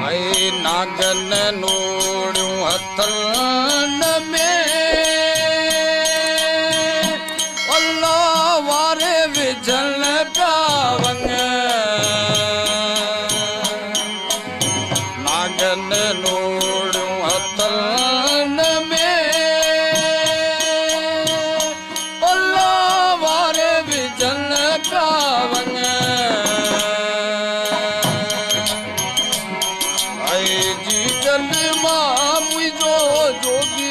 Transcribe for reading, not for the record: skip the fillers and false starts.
आई नागन नोड़ू हथन में अल्लाह वारे विजल पावंग नागन नोड़ू हथन में अल्लाह वारे विजल पावंग जी जल मां मुझो जोगी